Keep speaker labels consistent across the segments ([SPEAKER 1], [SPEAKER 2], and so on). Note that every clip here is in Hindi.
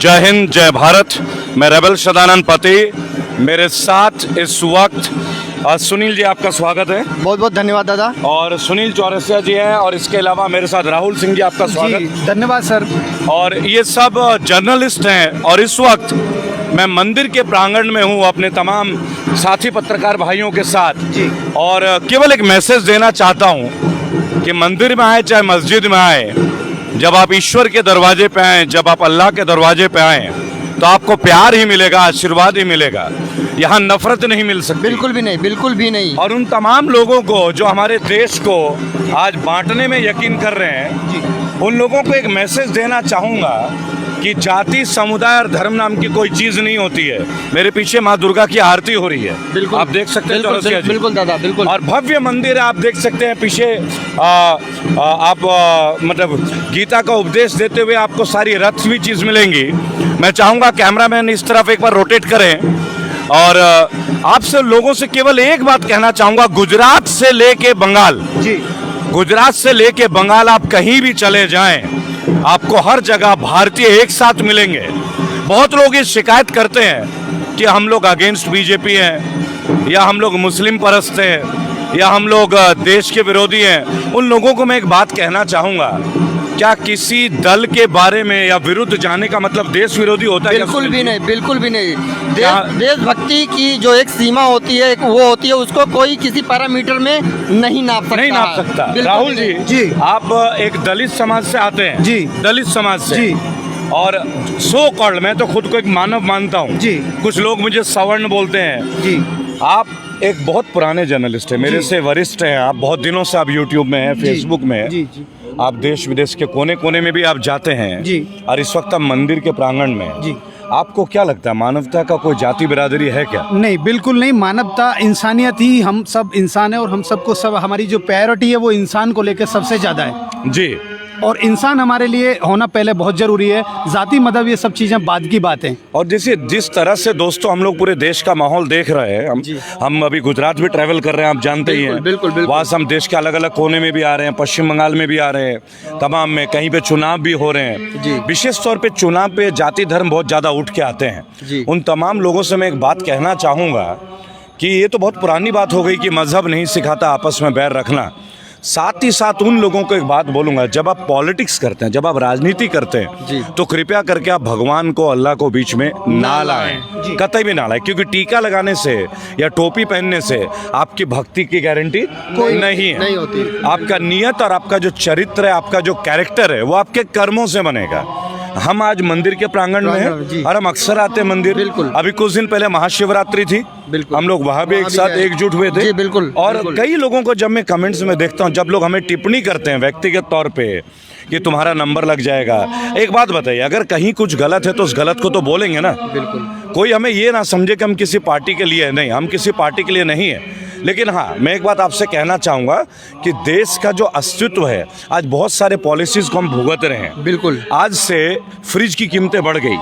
[SPEAKER 1] जय हिंद, जय भारत। मैं रेबल सदानंद पति, मेरे साथ इस वक्त सुनील जी, आपका स्वागत है।
[SPEAKER 2] बहुत बहुत धन्यवाद दादा।
[SPEAKER 1] और सुनील चौरसिया जी हैं, और इसके अलावा मेरे साथ राहुल सिंह जी, आपका स्वागत।
[SPEAKER 2] जी धन्यवाद सर।
[SPEAKER 1] और ये सब जर्नलिस्ट हैं, और इस वक्त मैं मंदिर के प्रांगण में हूँ अपने तमाम साथी पत्रकार भाइयों के साथ
[SPEAKER 2] जी।
[SPEAKER 1] और केवल एक मैसेज देना चाहता हूँ कि मंदिर में आए चाहे मस्जिद में आए, जब आप ईश्वर के दरवाजे पे आए, जब आप अल्लाह के दरवाजे पे आए, तो आपको प्यार ही मिलेगा, आशीर्वाद ही मिलेगा। यहाँ नफरत नहीं मिल सकती,
[SPEAKER 2] बिल्कुल भी नहीं, बिल्कुल भी नहीं।
[SPEAKER 1] और उन तमाम लोगों को जो हमारे देश को आज बांटने में यकीन कर रहे हैं
[SPEAKER 2] जी।
[SPEAKER 1] उन लोगों को एक मैसेज देना चाहूँगा कि जाति, समुदाय और धर्म नाम की कोई चीज़ नहीं होती है। मेरे पीछे माँ दुर्गा की आरती हो रही है,
[SPEAKER 2] बिल्कुल
[SPEAKER 1] आप देख सकते हैं चौरसिया जी।
[SPEAKER 2] बिल्कुल दादा, बिल्कुल।
[SPEAKER 1] और भव्य मंदिर है, आप देख सकते हैं पीछे मतलब गीता का उपदेश देते हुए आपको सारी रथ भी चीज़ मिलेंगी। मैं चाहूँगा कैमरामैन इस तरफ एक बार रोटेट करें, और आपसे लोगों से केवल एक बात कहना चाहूँगा, गुजरात से लेके बंगाल
[SPEAKER 2] जी,
[SPEAKER 1] गुजरात से लेके बंगाल आप कहीं भी चले जाएं, आपको हर जगह भारतीय एक साथ मिलेंगे। बहुत लोग ये शिकायत करते हैं कि हम लोग अगेंस्ट बीजेपी हैं, या हम लोग मुस्लिम परस्त हैं, या हम लोग देश के विरोधी हैं। उन लोगों को मैं एक बात कहना चाहूँगा, क्या किसी दल के बारे में या विरुद्ध जाने का मतलब देश विरोधी होता है?
[SPEAKER 2] बिल्कुल भी नहीं, बिल्कुल भी नहीं। देशभक्ति की जो एक सीमा होती है, एक वो होती है, उसको कोई किसी पैरामीटर में नहीं नाप सकता।
[SPEAKER 1] राहुल जी,
[SPEAKER 2] जी,
[SPEAKER 1] आप एक दलित समाज से आते हैं।
[SPEAKER 2] जी।
[SPEAKER 1] दलित समाज से
[SPEAKER 2] जी।
[SPEAKER 1] और सो कॉल्ड, मैं तो खुद को एक मानव मानता हूँ
[SPEAKER 2] जी।
[SPEAKER 1] कुछ लोग मुझे सवर्ण बोलते हैं।
[SPEAKER 2] जी।
[SPEAKER 1] आप एक बहुत पुराने जर्नलिस्ट हैं, मेरे से वरिष्ठ हैं। आप बहुत दिनों से आप यूट्यूब में हैं, फेसबुक में हैं।
[SPEAKER 2] जी, जी।
[SPEAKER 1] आप देश विदेश के कोने कोने में भी आप जाते हैं
[SPEAKER 2] जी।
[SPEAKER 1] और इस वक्त आप मंदिर के प्रांगण में हैं।
[SPEAKER 2] जी।
[SPEAKER 1] आपको क्या लगता है, मानवता का कोई जाति बिरादरी है क्या?
[SPEAKER 3] नहीं, बिल्कुल नहीं। मानवता, इंसानियत ही, हम सब इंसान है, और हम सबको सब हमारी जो प्रायोरिटी है वो इंसान को लेकर सबसे ज़्यादा है।
[SPEAKER 1] जी।
[SPEAKER 3] और इंसान हमारे लिए होना पहले बहुत ज़रूरी है। जाति, मदद, ये सब चीज़ें बाद की बात हैं।
[SPEAKER 1] और जिस तरह से दोस्तों हम लोग पूरे देश का माहौल देख रहे हैं, हम अभी गुजरात भी ट्रैवल कर रहे हैं, आप जानते ही हैं।
[SPEAKER 2] बिल्कुल, बिल्कुल।
[SPEAKER 1] वहाँ से हम देश के अलग अलग कोने में भी आ रहे हैं, पश्चिम बंगाल में भी आ रहे हैं, तमाम में कहीं पे चुनाव भी हो रहे हैं। विशेष तौर पे चुनाव पे जाति धर्म बहुत ज़्यादा उठ के आते हैं। उन तमाम लोगों से मैं एक बात कहना चाहूँगा कि ये तो बहुत पुरानी बात हो गई कि मजहब नहीं सिखाता आपस में बैर रखना। साथ ही साथ उन लोगों को एक बात बोलूँगा, जब आप पॉलिटिक्स करते हैं, जब आप राजनीति करते हैं, तो कृपया करके आप भगवान को, अल्लाह को बीच में ना लाएं, कतई भी ना लाएं। क्योंकि टीका लगाने से या टोपी पहनने से आपकी भक्ति की गारंटी कोई नहीं है,
[SPEAKER 2] नहीं होती।
[SPEAKER 1] आपका नियत और आपका जो चरित्र है, आपका जो कैरेक्टर है, वो आपके कर्मों से बनेगा। हम आज मंदिर के प्रांगण में हैं और हम अक्सर आते हैं मंदिर।
[SPEAKER 2] बिल्कुल।
[SPEAKER 1] अभी कुछ दिन पहले महाशिवरात्रि थी,
[SPEAKER 2] बिल्कुल।
[SPEAKER 1] हम लोग वहाँ भी एक साथ एकजुट हुए थे।
[SPEAKER 2] जी, बिल्कुल।
[SPEAKER 1] और कई लोगों को जब मैं कमेंट्स में देखता हूँ, जब लोग हमें टिप्पणी करते हैं व्यक्तिगत तौर पे कि तुम्हारा नंबर लग जाएगा, एक बात बताइए, अगर कहीं कुछ गलत है तो उस गलत को तो बोलेंगे ना।
[SPEAKER 2] बिल्कुल।
[SPEAKER 1] कोई हमें ये ना समझे कि हम किसी पार्टी के लिए नहीं, हम किसी पार्टी के लिए नहीं है। लेकिन हाँ, मैं एक बात आपसे कहना चाहूँगा कि देश का जो अस्तित्व है, आज बहुत सारे पॉलिसीज़ को हम भुगत रहे हैं।
[SPEAKER 2] बिल्कुल।
[SPEAKER 1] आज से फ्रिज की कीमतें बढ़ गई,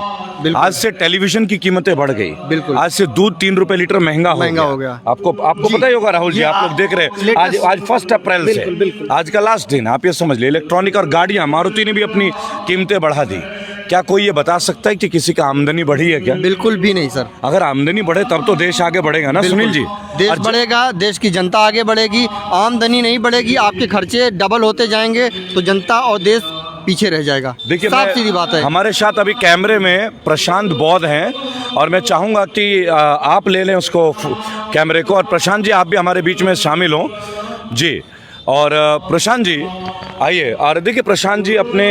[SPEAKER 1] आज से टेलीविजन की कीमतें बढ़ गई,
[SPEAKER 2] बिल्कुल।
[SPEAKER 1] आज से दूध 3 रुपए लीटर महंगा हो गया। आपको पता ही होगा राहुल जी, आप लोग देख रहे हैं, आज 1 अप्रैल से, आज का लास्ट दिन, आप ये समझ लीजिए। इलेक्ट्रॉनिक और गाड़ियाँ, मारुति ने भी अपनी कीमतें बढ़ा दी। क्या कोई ये बता सकता है कि किसी का आमदनी बढ़ी है क्या?
[SPEAKER 2] बिल्कुल भी नहीं सर।
[SPEAKER 1] अगर आमदनी बढ़े तब तो देश आगे बढ़ेगा ना सुनील जी।
[SPEAKER 2] देश बढ़ेगा, देश की जनता आगे बढ़ेगी। आमदनी नहीं बढ़ेगी, आपके खर्चे डबल होते जाएंगे, तो जनता और देश पीछे रह जाएगा।
[SPEAKER 1] देखिए,
[SPEAKER 2] साफ सीधी बात है।
[SPEAKER 1] हमारे साथ अभी कैमरे में प्रशांत बौद्ध हैं, और मैं चाहूँगा कि आप ले लें उसको, कैमरे को, और प्रशांत जी आप भी हमारे बीच में शामिल हों जी। और प्रशांत जी आइए, और देखिए प्रशांत जी अपने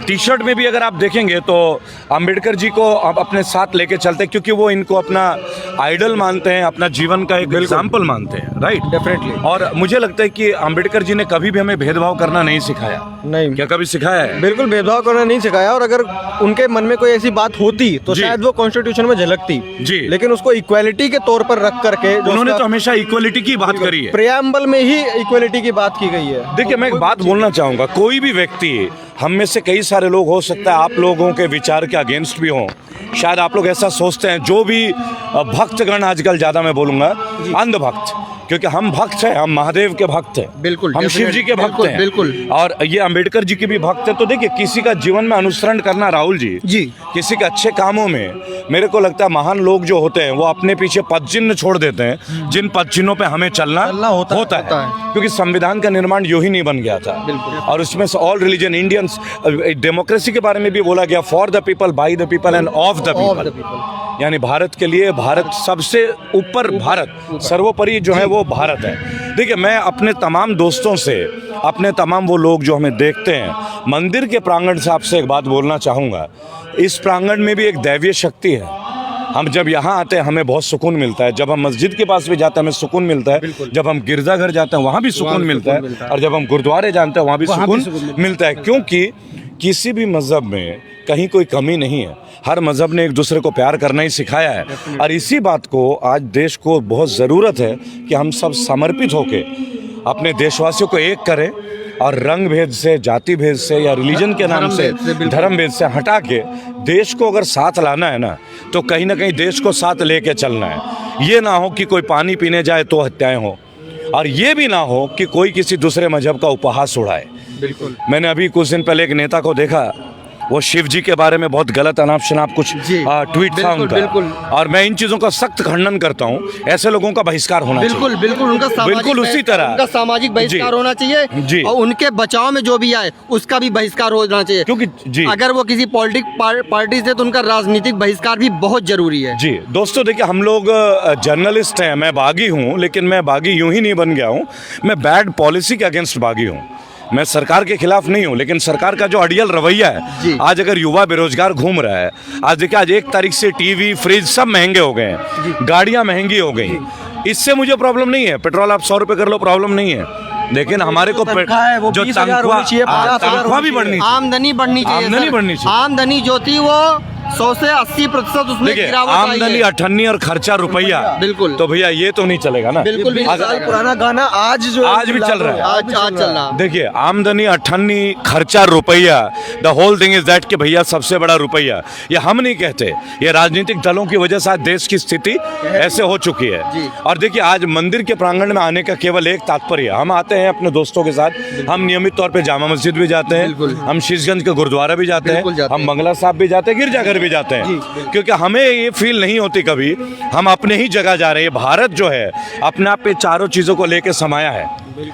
[SPEAKER 1] टी शर्ट में भी अगर आप देखेंगे तो अंबेडकर जी को आप अपने साथ लेके चलते हैं, क्योंकि वो इनको अपना आइडल मानते हैं, अपना जीवन का एक एग्जाम्पल मानते हैं, राइट?
[SPEAKER 2] डेफिनेटली।
[SPEAKER 1] और मुझे लगता है कि अंबेडकर जी ने कभी भी हमें भेदभाव करना नहीं सिखाया।
[SPEAKER 4] नहीं,
[SPEAKER 1] क्या कभी सिखाया है?
[SPEAKER 4] बिल्कुल भेदभाव करना नहीं सिखाया। और अगर उनके मन में कोई ऐसी बात होती तो शायद वो कॉन्स्टिट्यूशन में झलकती
[SPEAKER 1] जी,
[SPEAKER 4] लेकिन उसको इक्वालिटी के तौर पर रख करके
[SPEAKER 1] उन्होंने तो हमेशा इक्वालिटी की बात करी है।
[SPEAKER 4] प्रेएम्बल में ही इक्वालिटी की बात की गई है।
[SPEAKER 1] देखिए, मैं एक बात बोलना चाहूँगा, कोई भी व्यक्ति, हम में से कई सारे लोग, हो सकता है आप लोगों के विचार के अगेंस्ट भी हों, शायद आप लोग ऐसा सोचते हैं, जो भी भक्तगण आजकल, ज़्यादा मैं बोलूँगा अंधभक्त, क्योंकि हम भक्त हैं, हम महादेव के भक्त हैं,
[SPEAKER 2] बिल्कुल,
[SPEAKER 1] हम शिव जी के भक्त
[SPEAKER 2] बिल्कुल,
[SPEAKER 1] हैं,
[SPEAKER 2] बिल्कुल।
[SPEAKER 1] और ये अंबेडकर जी के भी भक्त हैं। तो देखिए, किसी का जीवन में अनुसरण करना, राहुल जी, किसी के अच्छे कामों में, मेरे को लगता है महान लोग जो होते हैं वो अपने पीछे पदचिन्ह छोड़ देते हैं, जिन पदचिन्हों पे हमें चलना होता है, क्योंकि संविधान का निर्माण यूं ही नहीं बन गया था। और उसमें ऑल रिलीजन इंडियंस, डेमोक्रेसी के बारे में भी बोला गया, for the people, by the people end of the people, यानी भारत के लिए, भारत सबसे ऊपर, भारत सर्वोपरि जो है वो भारत है। देखिए, मैं अपने तमाम दोस्तों से, अपने तमाम वो लोग जो हमें देखते हैं मंदिर के प्रांगण से, आपसे एक बात बोलना चाहूँगा। इस प्रांगण में भी एक दैवीय शक्ति है। हम जब यहाँ आते हैं हमें बहुत सुकून मिलता है, जब हम मस्जिद के पास भी जाते हैं हमें सुकून मिलता है, जब हम गिरजाघर जाते हैं वहाँ भी सुकून मिलता है, और जब हम गुरुद्वारे जाते हैं वहाँ भी सुकून मिलता है, क्योंकि किसी भी मज़हब में कहीं कोई कमी नहीं है। हर मज़हब ने एक दूसरे को प्यार करना ही सिखाया है, और इसी बात को आज देश को बहुत ज़रूरत है कि हम सब समर्पित होके अपने देशवासियों को एक करें, और रंग भेद से, जाति भेद से, या रिलीजन के नाम से, धर्म भेद से हटा के देश को अगर साथ लाना है ना, तो कहीं ना कहीं देश को साथ लेके चलना है। ये ना हो कि कोई पानी पीने जाए तो हत्याएं हो, और ये भी ना हो कि कोई किसी दूसरे मजहब का उपहास उड़ाए।
[SPEAKER 2] बिल्कुल।
[SPEAKER 1] मैंने अभी कुछ दिन पहले एक नेता को देखा, वो शिव जी के बारे में बहुत गलत अनाप शनाप कुछ ट्वीट था उनका, और मैं इन चीज़ों का सख्त खंडन करता हूँ। ऐसे लोगों का बहिष्कार होना चाहिए,
[SPEAKER 2] बिल्कुल उनका
[SPEAKER 1] बिल्कुल उसी तरह
[SPEAKER 2] उनका सामाजिक बहिष्कार होना चाहिए, और उनके बचाव में जो भी आए उसका भी बहिष्कार होना चाहिए, क्योंकि अगर वो किसी पॉलिटिक पार्टी से, तो उनका राजनीतिक बहिष्कार भी बहुत जरूरी है।
[SPEAKER 1] जी दोस्तों, देखिए, हम लोग जर्नलिस्ट हैं, मैं बागी हूँ, लेकिन मैं बागी यूं ही नहीं बन गया हूँ, मैं बैड पॉलिसी के अगेंस्ट बागी हूँ। मैं सरकार के खिलाफ नहीं हूँ, लेकिन सरकार का जो अड़ियल रवैया है, आज अगर युवा बेरोजगार घूम रहा है, आज देखिए, आज 1 तारीख से टीवी, फ्रिज सब महंगे हो गए हैं, गाड़ियाँ महंगी हो गई, इससे मुझे प्रॉब्लम नहीं है। पेट्रोल आप 100 रुपये कर लो, प्रॉब्लम नहीं है, लेकिन हमारे को जो तनख्वाह भी बढ़नी चाहिए,
[SPEAKER 2] आमदनी बढ़नी चाहिए, आमदनी जो थी वो 100 से 80% उसमें गिरावट आई है।
[SPEAKER 1] आमदनी 98 और खर्चा रुपया,
[SPEAKER 2] बिल्कुल,
[SPEAKER 1] तो भैया ये तो नहीं चलेगा ना।
[SPEAKER 2] बिल्कुल भी
[SPEAKER 4] पुराना गाना आज भी चल रहा है,
[SPEAKER 2] आज चल रहा है।
[SPEAKER 1] देखिए, आमदनी 98, खर्चा रुपया, the whole thing is that कि भैया सबसे बड़ा रुपया। ये हम नहीं कहते, ये राजनीतिक दलों की वजह से आज देश की स्थिति ऐसे हो चुकी है। और देखिए, आज मंदिर के प्रांगण में आने का केवल एक तात्पर्य, हम आते हैं अपने दोस्तों के साथ, हम नियमित तौर पे जामा मस्जिद भी जाते हैं, हम शीशगंज के गुरुद्वारा भी जाते हैं, हम बंगला साहब भी जाते हैं, गिरजाघर भी जाते हैं, क्योंकि हमें ये फील नहीं होती कभी हम अपने ही जगह जा रहे हैं। भारत जो है अपने आप पे चारों चीजों को लेके समाया है।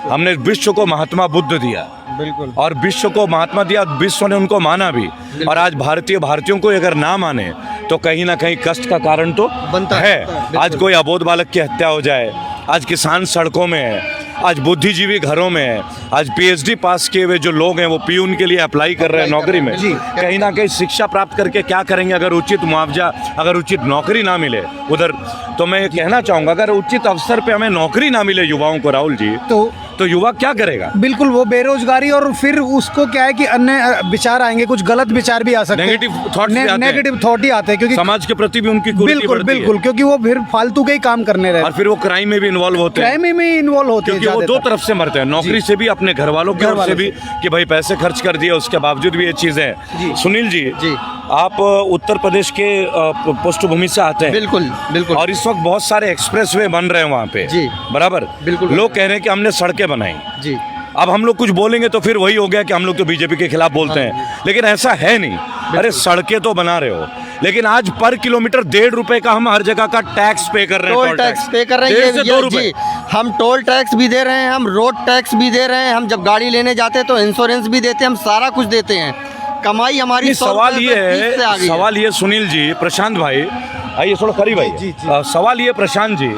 [SPEAKER 1] हमने विश्व को महात्मा बुद्ध दिया, बिल्कुल, और विश्व को महात्मा दिया, विश्व ने उनको माना भी, और आज भारतीयों को अगर ना माने तो कहीं ना कहीं कष्ट का कारण तो बनता है। आज कोई अबोध बालक की हत्या हो जाए, आज किसान सड़कों में है, आज बुद्धिजीवी घरों में है, आज PhD पास किए हुए जो लोग हैं वो पियून के लिए अप्लाई कर रहे हैं नौकरी में, कहीं ना कहीं शिक्षा प्राप्त करके क्या करेंगे अगर उचित मुआवजा, अगर उचित नौकरी ना मिले उधर। तो मैं ये कहना चाहूँगा, अगर उचित अवसर पे हमें नौकरी ना मिले युवाओं को, राहुल जी, तो युवा क्या करेगा?
[SPEAKER 3] बिल्कुल, वो बेरोजगारी, और फिर उसको क्या है कि अन्य विचार आएंगे, कुछ गलत विचार भी आ सकते हैं, नेगेटिव थॉट ही आते हैं, क्योंकि
[SPEAKER 1] समाज के प्रति भी उनकी
[SPEAKER 3] बिल्कुल, क्योंकि वो फिर फालतू के ही काम करने रहे,
[SPEAKER 1] और फिर वो क्राइम में भी इन्वॉल्व होते हैं, क्योंकि वो दो तरफ से मरते हैं, नौकरी से भी, अपने घर वालों की ओर से भी, कि भाई पैसे खर्च कर दिए, उसके बावजूद भी ये चीजें। सुनील जी, आप उत्तर प्रदेश के पृष्ठभूमि से आते हैं,
[SPEAKER 2] बिल्कुल,
[SPEAKER 1] और इस वक्त बहुत सारे एक्सप्रेसवे बन रहे हैं वहाँ पे, बराबर, बिल्कुल, लोग कह रहे हैं कि हमने सड़कें बनाई जी। अब हम लोग कुछ बोलेंगे तो फिर वही हो गया कि हम लोग तो बीजेपी के खिलाफ बोलते हैं, लेकिन ऐसा है नहीं। अरे सड़कें तो बना रहे हो, लेकिन आज पर किलोमीटर 1.5 रुपए का हम हर जगह का टैक्स पे कर रहे हैं,
[SPEAKER 2] टोल टैक्स पे कर रहे हैं,
[SPEAKER 1] 1.5 से 2 रुपए
[SPEAKER 2] हम टोल टैक्स भी दे रहे हैं, हम रोड टैक्स भी दे रहे हैं, हम जब गाड़ी लेने जाते हैं तो इंश्योरेंस भी देते हैं, हम सारा कुछ देते हैं। कमाई हमारी
[SPEAKER 1] सवाल ये सुनील जी, प्रशांत भाई आइए थोड़ा करीब आइए, सवाल ये प्रशांत जी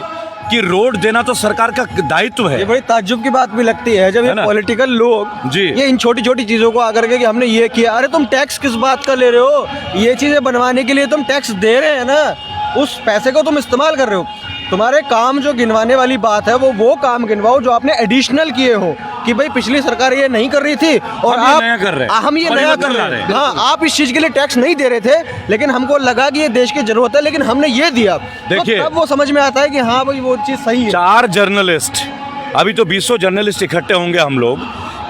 [SPEAKER 1] कि रोड देना तो सरकार का दायित्व है।
[SPEAKER 4] ये बड़ी ताज्जुब की बात भी लगती है जब ये पॉलिटिकल लोग
[SPEAKER 1] जी
[SPEAKER 4] ये इन छोटी छोटी चीजों को आकर के कि हमने ये किया, अरे तुम टैक्स किस बात का ले रहे हो? ये चीजें बनवाने के लिए तुम टैक्स दे रहे हैं ना, उस पैसे को तुम इस्तेमाल कर रहे हो। तुम्हारे काम जो गिनवाने वाली बात है वो काम गिनवाओ जो आपने एडिशनल किए हो, कि भाई पिछली सरकार ये नहीं कर रही थी और
[SPEAKER 1] हम ये नया कर रहे हैं।
[SPEAKER 4] हाँ, आप इस चीज के लिए टैक्स नहीं दे रहे थे, लेकिन हमको लगा कि ये देश की जरूरत है, लेकिन हमने ये दिया।
[SPEAKER 1] देखिए,
[SPEAKER 4] तो तब वो समझ में आता है कि हाँ भाई वो चीज सही है।
[SPEAKER 1] 4 जर्नलिस्ट, अभी तो 20 जर्नलिस्ट इकट्ठे होंगे, हम लोग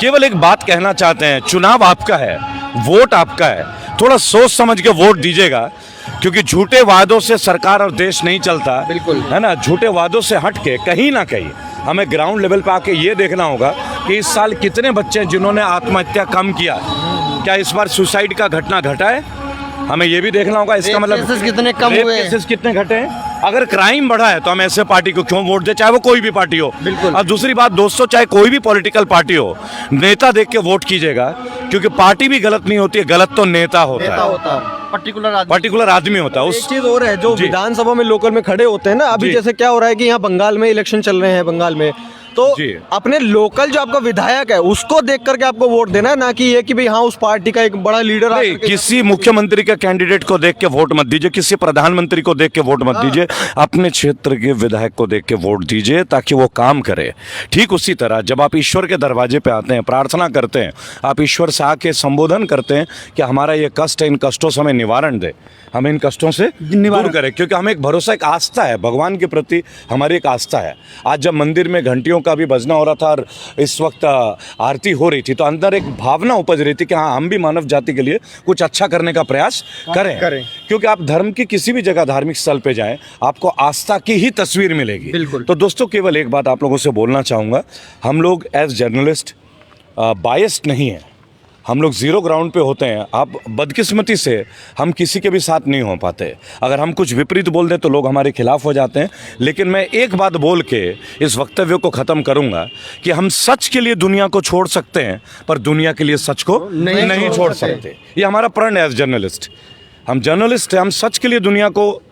[SPEAKER 1] केवल एक बात कहना चाहते हैं, चुनाव आपका है, वोट आपका है, थोड़ा सोच समझ के वोट दीजिएगा, क्योंकि झूठे वादों से सरकार और देश नहीं चलता, बिल्कुल, है ना। झूठे वादों से हट के कहीं ना कहीं हमें ग्राउंड लेवल पे आके ये देखना होगा कि इस साल कितने बच्चे हैं जिन्होंने आत्महत्या कम किया, क्या इस बार सुसाइड का घटना घटा है, हमें ये भी देखना होगा। इसका मतलब
[SPEAKER 2] केसेस कितने कम
[SPEAKER 1] रेप
[SPEAKER 2] हुए हैं।
[SPEAKER 1] केसेस कितने घटे हैं। अगर क्राइम बढ़ा है तो हम ऐसे पार्टी को क्यों वोट दे, चाहे वो कोई भी पार्टी हो।
[SPEAKER 2] बिल्कुल।
[SPEAKER 1] और दूसरी बात दोस्तों, चाहे कोई भी पॉलिटिकल पार्टी हो, नेता देख के वोट कीजिएगा, क्योंकि पार्टी भी गलत नहीं होती है, गलत तो नेता होता है, पर्टिकुलर आदमी होता है।
[SPEAKER 4] एक
[SPEAKER 1] उस
[SPEAKER 4] चीज और है, जो
[SPEAKER 1] जी।
[SPEAKER 4] विधानसभा में लोकल में खड़े होते हैं ना, अभी
[SPEAKER 1] जी।
[SPEAKER 4] जैसे क्या हो रहा है कि यहाँ बंगाल में इलेक्शन चल रहे हैं, बंगाल में तो
[SPEAKER 1] जी।
[SPEAKER 4] अपने लोकल जो आपका विधायक है उसको देख करके आपको वोट देना है, ना कि ये कि भाई हाँ उस पार्टी का एक बड़ा लीडर
[SPEAKER 1] नहीं, किसी मुख्यमंत्री के कैंडिडेट को देख के वोट मत दीजिए, किसी प्रधानमंत्री को देख के वोट मत दीजिए, अपने क्षेत्र के विधायक को देख के वोट दीजिए ताकि वो काम करे। ठीक उसी तरह जब आप ईश्वर के दरवाजे पे आते हैं, प्रार्थना करते हैं, आप ईश्वर से आके संबोधन करते हैं कि हमारा ये कष्ट है, इन कष्टों से हमें निवारण दे, हमें इन कष्टों से दूर करे, क्योंकि हमें एक भरोसा, एक आस्था है भगवान के प्रति, हमारी एक आस्था है। आज जब मंदिर में घंटियों का भी बजना हो रहा था और इस वक्त आरती हो रही थी, तो अंदर एक भावना उपज रही थी कि हाँ, हम भी मानव जाति के लिए कुछ अच्छा करने का प्रयास करें। क्योंकि आप धर्म की किसी भी जगह, धार्मिक स्थल पे जाएं, आपको आस्था की ही तस्वीर मिलेगी।
[SPEAKER 2] बिल्कुल।
[SPEAKER 1] तो दोस्तों, केवल एक बात आप लोगों से बोलना चाहूँगा, हम लोग एज जर्नलिस्ट बायस्ड नहीं है, हम लोग जीरो ग्राउंड पे होते हैं। आप बदकिस्मती से हम किसी के भी साथ नहीं हो पाते, अगर हम कुछ विपरीत बोल दें तो लोग हमारे खिलाफ हो जाते हैं। लेकिन मैं एक बात बोल के इस वक्तव्य को ख़त्म करूंगा कि हम सच के लिए दुनिया को छोड़ सकते हैं, पर दुनिया के लिए सच को नहीं छोड़ सकते। ये हमारा प्रण है एज जर्नलिस्ट। हम जर्नलिस्ट हैं, हम सच के लिए दुनिया को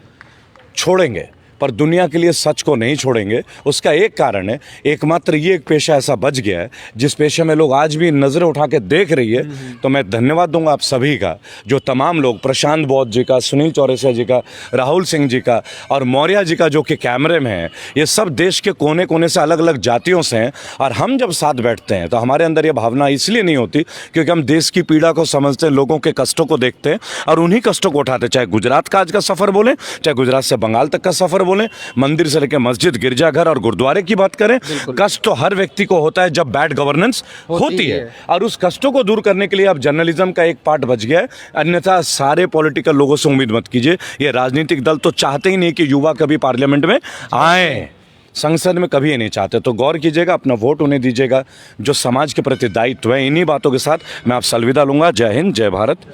[SPEAKER 1] छोड़ेंगे पर दुनिया के लिए सच को नहीं छोड़ेंगे। उसका एक कारण है, एकमात्र ये एक पेशा ऐसा बच गया है जिस पेशे में लोग आज भी नज़रें उठा के देख रही है। तो मैं धन्यवाद दूंगा आप सभी का, जो तमाम लोग, प्रशांत बौद्ध जी का, सुनील चौरसिया जी का, राहुल सिंह जी का और मौर्य जी का, जो कि कैमरे में हैं, ये सब देश के कोने कोने से अलग अलग जातियों से हैं। और हम जब साथ बैठते हैं तो हमारे अंदर ये भावना इसलिए नहीं होती क्योंकि हम देश की पीड़ा को समझते हैं, लोगों के कष्टों को देखते हैं और उन्हीं कष्टों को उठाते हैं। चाहे गुजरात का आज का सफ़र बोलें, चाहे गुजरात से बंगाल तक का सफ़र बोलें, मंदिर से लेकर मस्जिद, गिरजाघर और गुरुद्वारे की बात करें, कष्ट तो हर व्यक्ति को होता है जब बैड गवर्नेंस होती है। और उस कष्टों को दूर करने के लिए अब जर्नलिज्म का एक पार्ट बच गया है। अन्यथा सारे पॉलिटिकल लोगों से उम्मीद मत कीजिए। ये राजनीतिक दल तो चाहते ही नहीं कि युवा कभी पार्लियामेंट में आए, संसद में कभी ये नहीं चाहते। तो गौर कीजिएगा, अपना वोट उन्हें दीजिएगा जो समाज के प्रति दायित्व है। इन्हीं बातों के साथ मैं आपसे अलविदा लूंगा। जय हिंद, जय भारत।